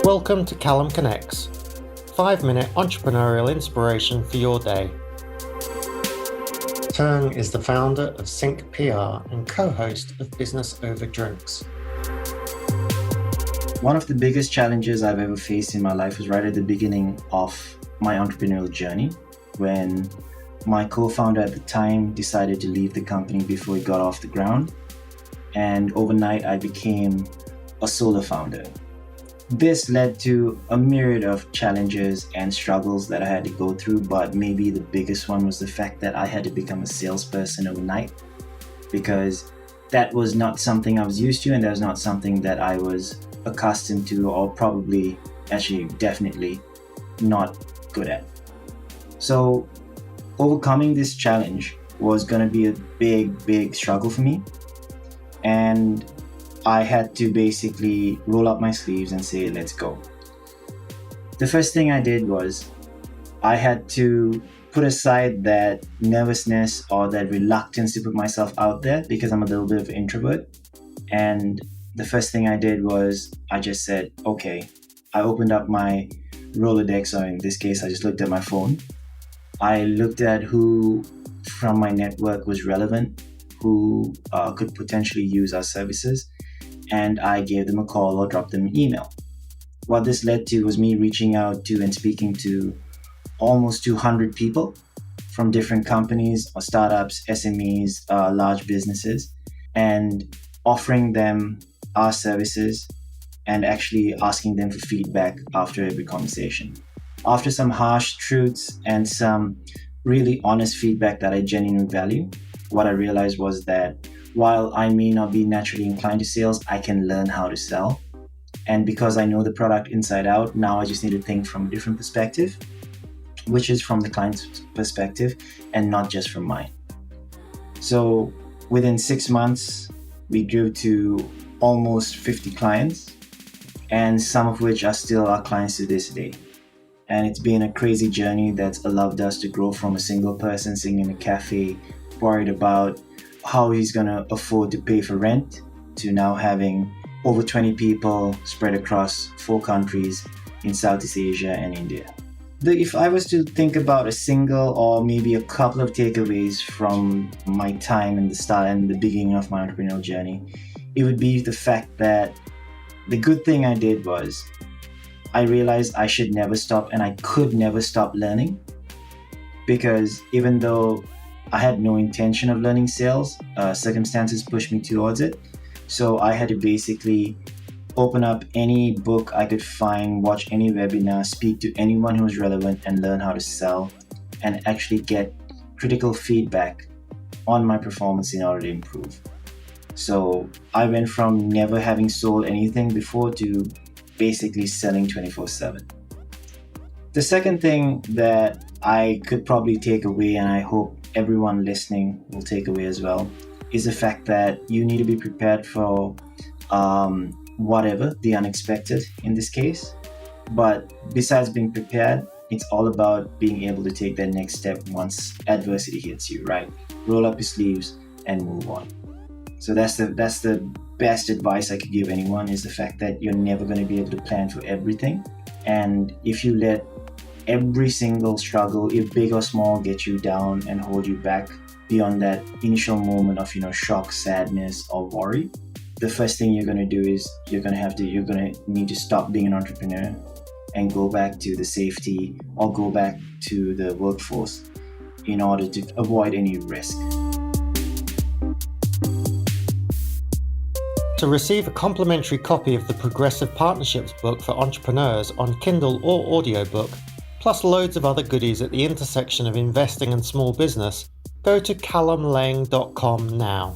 Welcome to CallumConnects, 5-minute entrepreneurial inspiration for your day. Terng is the founder of Sync PR and co-host of Business Over Drinks. One of the biggest challenges I've ever faced in my life was right at the beginning of my entrepreneurial journey, when my co-founder at the time decided to leave the company before it got off the ground. And overnight, I became a solo founder. This led to a myriad of challenges and struggles that I had to go through, but maybe the biggest one was the fact that I had to become a salesperson overnight, because that was not something I was used to, and that was not something that I was accustomed to, or definitely not good at. So overcoming this challenge was going to be a big struggle for me. And I had to basically roll up my sleeves and say, let's go. The first thing I did was I had to put aside that nervousness or that reluctance to put myself out there, because I'm a little bit of an introvert. And the first thing I did was I just said, okay. I opened up my Rolodex, or in this case, I just looked at my phone. I looked at who from my network was relevant, who could potentially use our services, and I gave them a call or dropped them an email. What this led to was me reaching out to and speaking to almost 200 people from different companies or startups, SMEs, large businesses, and offering them our services and actually asking them for feedback after every conversation. After some harsh truths and some really honest feedback that I genuinely value, what I realized was that while I may not be naturally inclined to sales, I can learn how to sell. And because I know the product inside out, now I just need to think from a different perspective, which is from the client's perspective and not just from mine. So within 6 months, we grew to almost 50 clients, and some of which are still our clients to this day. And it's been a crazy journey that's allowed us to grow from a single person sitting in a cafe, worried about how he's going to afford to pay for rent, to now having over 20 people spread across 4 countries in Southeast Asia and India. If I was to think about a single or maybe a couple of takeaways from my time in the start and the beginning of my entrepreneurial journey, it would be the fact that the good thing I did was I realized I should never stop, and I could never stop learning, because even though I had no intention of learning sales, circumstances pushed me towards it. So I had to basically open up any book I could find, watch any webinar, speak to anyone who was relevant, and learn how to sell and actually get critical feedback on my performance in order to improve. So I went from never having sold anything before to basically selling 24/7. The second thing that I could probably take away, and I hope everyone listening will take away as well, is the fact that you need to be prepared for whatever, the unexpected in this case. But besides being prepared, it's all about being able to take that next step once adversity hits you, right? Roll up your sleeves and move on. So that's the best advice I could give anyone, is the fact that you're never going to be able to plan for everything. And if you let every single struggle, if big or small, get you down and hold you back beyond that initial moment of, shock, sadness, or worry, the first thing you're going to do is you're going to need to stop being an entrepreneur and go back to the safety or go back to the workforce in order to avoid any risk. To receive a complimentary copy of the Progressive Partnerships book for entrepreneurs on Kindle or audiobook, plus loads of other goodies at the intersection of investing and small business, go to callumlang.com now.